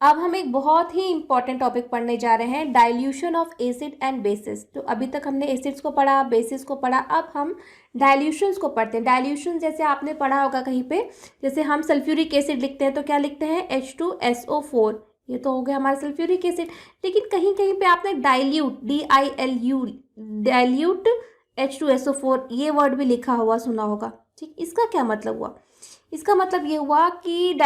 अब हम एक बहुत ही इंपॉर्टेंट टॉपिक पढ़ने जा रहे हैं, dilution of acid and bases. तो अभी तक हमने एसिड्स को पढ़ा, बेसिस को पढ़ा, अब हम डाइल्यूशंस को पढ़ते हैं। डाइल्यूशन जैसे आपने पढ़ा होगा कहीं पे, जैसे हम सल्फ्यूरिक एसिड लिखते हैं तो क्या लिखते हैं, H2SO4, ये तो हो गया हमारा सल्फ्यूरिक एसिड। लेकिन कहीं कहीं पे आपने डाइल्यूट, DILU, डाइल्यूट H2SO4 ये वर्ड भी लिखा हुआ सुना होगा। ठीक, इसका क्या मतलब हुआ? इसका मतलब ये हुआ कि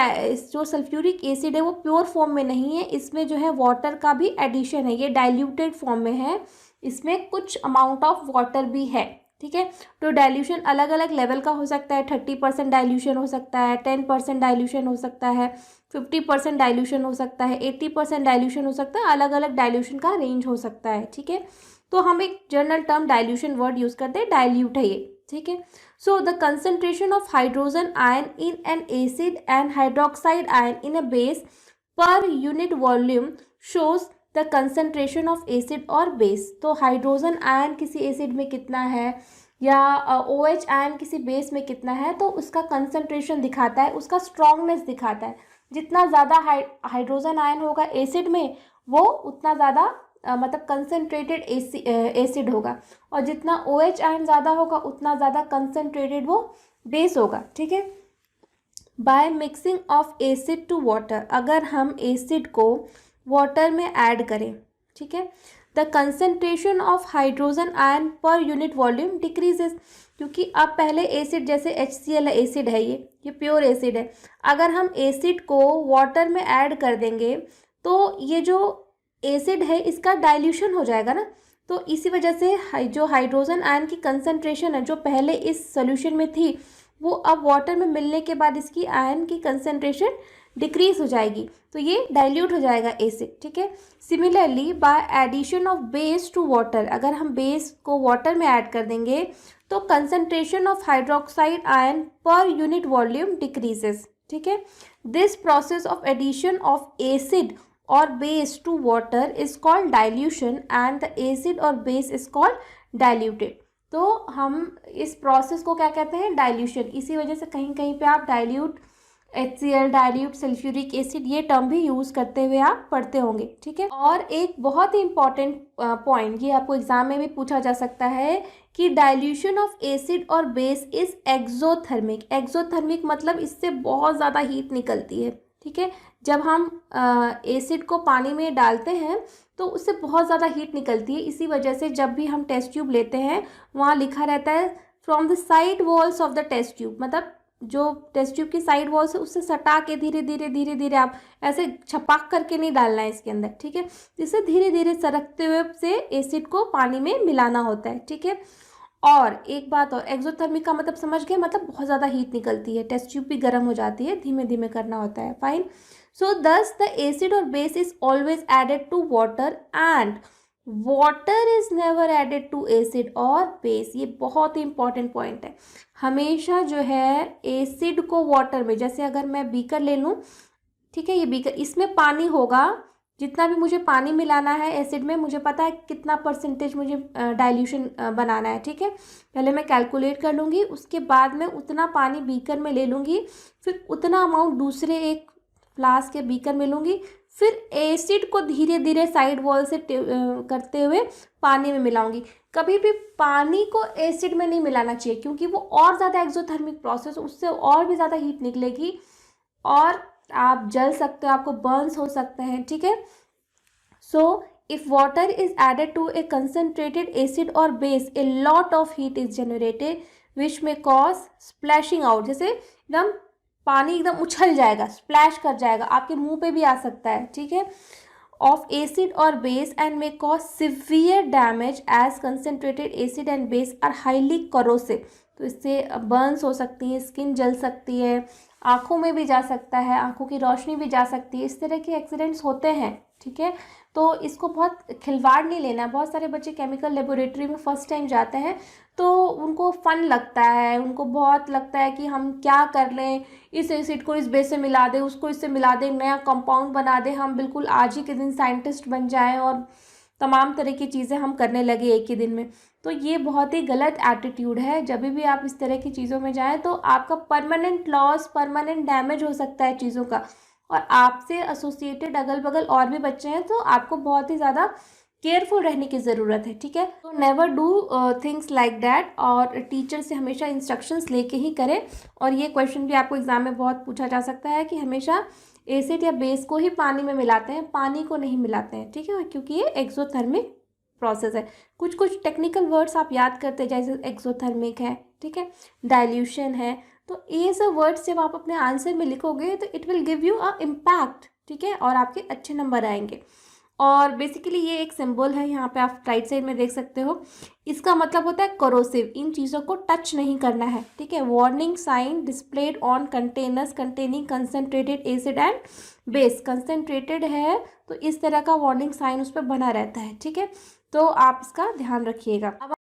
जो सल्फ्यूरिक एसिड है वो प्योर फॉर्म में नहीं है, इसमें जो है वाटर का भी एडिशन है, ये डाइल्यूटेड फॉर्म में है, इसमें कुछ अमाउंट ऑफ वाटर भी है। ठीक है, तो डाइल्यूशन अलग अलग लेवल का हो सकता है, 30% डाइल्यूशन हो सकता है, 10% डाइल्यूशन हो सकता है, 50% डाइल्यूशन हो सकता है, 80% डाइल्यूशन हो सकता है, अलग अलग डाइल्यूशन का रेंज हो सकता है। ठीक है, तो हम एक general term dilution word use करते हैं, डाइल्यूट है ये। ठीक है, so the concentration of hydrogen ion in an acid and hydroxide ion in a base per unit volume shows the concentration of acid और base। तो हाइड्रोजन आयन किसी acid में कितना है या OH आयन किसी बेस में कितना है, तो उसका कंसंट्रेशन दिखाता है, उसका स्ट्रॉन्गनेस दिखाता है। जितना ज़्यादा हाइड्रोजन आयन होगा एसिड में, वो उतना ज़्यादा मतलब कंसनट्रेटेड एसिड होगा, और जितना OH आयन ज़्यादा होगा उतना ज़्यादा कंसनट्रेटेड वो बेस होगा। ठीक है, by mixing of acid to water, अगर हम एसिड को वाटर में ऐड करें, ठीक है, the concentration of hydrogen ion per unit volume decreases, क्योंकि अब पहले एसिड जैसे HCl एसिड है, ये प्योर एसिड है, अगर हम एसिड को वाटर में ऐड कर देंगे तो ये जो एसिड है इसका डाइल्यूशन हो जाएगा ना। तो इसी वजह से जो हाइड्रोजन आयन की कंसंट्रेशन है जो पहले इस सॉल्यूशन में थी, वो अब वाटर में मिलने के बाद इसकी आयन की कंसंट्रेशन डिक्रीज हो जाएगी, तो ये डाइल्यूट हो जाएगा एसिड। ठीक है, similarly by addition of base to water, अगर हम बेस को वाटर में ऐड कर देंगे तो concentration of hydroxide ion per unit volume decreases. ठीक है, this process of addition of acid or base to water is called dilution and the acid or base is called diluted। तो हम इस process को क्या कहते हैं, डाइल्यूशन। इसी वजह से कहीं कहीं पे आप dilute HCl, dilute sulphuric acid, ये टर्म भी यूज़ करते हुए आप पढ़ते होंगे। ठीक है, और एक बहुत ही इंपॉर्टेंट पॉइंट, ये आपको एग्जाम में भी पूछा जा सकता है कि डाइल्यूशन ऑफ एसिड और बेस इज एक्सोथर्मिक। एक्सोथर्मिक मतलब इससे बहुत ज़्यादा हीट निकलती है। ठीक है, जब हम एसिड को पानी में डालते हैं तो उससे बहुत ज़्यादा हीट निकलती है, इसी वजह से जब भी हम टेस्ट ट्यूब लेते हैं वहाँ लिखा रहता है from the side walls of the test tube, मतलब जो टेस्ट ट्यूब की साइड वॉल्स है उससे सटा के धीरे धीरे धीरे धीरे, आप ऐसे छपाक करके नहीं डालना है इसके अंदर। ठीक है, जिससे धीरे धीरे सरकते हुए से एसिड को पानी में मिलाना होता है। ठीक है, और एक बात और, एक्सोथर्मिक का मतलब समझ गए, मतलब बहुत ज़्यादा हीट निकलती है, टेस्ट ट्यूब भी गर्म हो जाती है, धीमे धीमे करना होता है। Fine, so this the acid और base is always added to water and water is never added to acid और बेस। ये बहुत ही इंपॉर्टेंट पॉइंट है, हमेशा जो है एसिड को वाटर में, जैसे अगर मैं बीकर ले लूँ, ठीक है, ये बीकर, इसमें पानी होगा, जितना भी मुझे पानी मिलाना है एसिड में, मुझे पता है कितना परसेंटेज मुझे डाइल्यूशन बनाना है। ठीक है, पहले मैं कैलकुलेट कर लूँगी, उसके बाद में उतना पानी बीकर में ले लूँगी, फिर उतना अमाउंट दूसरे एक फ्लास्क के बीकर में लूँगी, फिर एसिड को धीरे धीरे साइड वॉल से करते हुए पानी में मिलाऊंगी। कभी भी पानी को एसिड में नहीं मिलाना चाहिए, क्योंकि वो और ज़्यादा एक्सोथर्मिक प्रोसेस, उससे और भी ज़्यादा हीट निकलेगी और आप जल सकते हो, आपको बर्न्स हो सकते हैं। ठीक है, so if water is added to a concentrated acid और base, a lot of heat is generated which may cause splashing out, जैसे एकदम पानी एकदम उछल जाएगा, स्प्लैश कर जाएगा, आपके मुंह पे भी आ सकता है। ठीक है, ऑफ एसिड और base and may cause severe damage as concentrated acid and base are highly corrosive. तो इससे बर्न्स हो सकती है, स्किन जल सकती है, आँखों में भी जा सकता है, आँखों की रोशनी भी जा सकती है, इस तरह के एक्सीडेंट्स होते हैं। ठीक है, तो इसको बहुत खिलवाड़ नहीं लेना। बहुत सारे बच्चे केमिकल लेबोरेटरी में फर्स्ट टाइम जाते हैं तो उनको फ़न लगता है, उनको बहुत लगता है कि हम क्या कर लें, इस एसिड को इस बेस से मिला दें, उसको इससे मिला दें, नया कंपाउंड बना दें, हम बिल्कुल आज ही के दिन साइंटिस्ट बन जाएं और तमाम तरह की चीज़ें हम करने लगे एक ही दिन में। तो ये बहुत ही गलत एटीट्यूड है। जब भी आप इस तरह की चीज़ों में जाएं तो आपका परमानेंट लॉस, परमानेंट डैमेज हो सकता है चीज़ों का, और आपसे एसोसिएटेड अगल बगल और भी बच्चे हैं तो आपको बहुत ही ज़्यादा केयरफुल रहने की ज़रूरत है, ठीक है। तो never do things like that, और टीचर से हमेशा इंस्ट्रक्शंस लेके ही करें। और ये क्वेश्चन भी आपको एग्जाम में बहुत पूछा जा सकता है कि हमेशा एसिड या बेस को ही पानी में मिलाते हैं, पानी को नहीं मिलाते हैं, ठीक है, क्योंकि ये एक्सोथर्मिक प्रोसेस है। कुछ कुछ टेक्निकल वर्ड्स आप याद करते हैं, जैसे एक्सोथर्मिक है, ठीक है, डाइल्यूशन है। तो ये सब वर्ड्स जब आप अपने आंसर में लिखोगे तो it will give you a impact, ठीक है, और आपके अच्छे नंबर आएंगे। और बेसिकली ये एक सिंबल है, यहाँ पे आप राइट साइड में देख सकते हो। इसका मतलब होता है करोसिव, इन चीज़ों को टच नहीं करना है, ठीक है। Warning sign displayed on containers containing concentrated acid and base, concentrated है तो इस तरह का वार्निंग साइन उस पर बना रहता है, ठीक है। तो आप इसका ध्यान रखिएगा। अब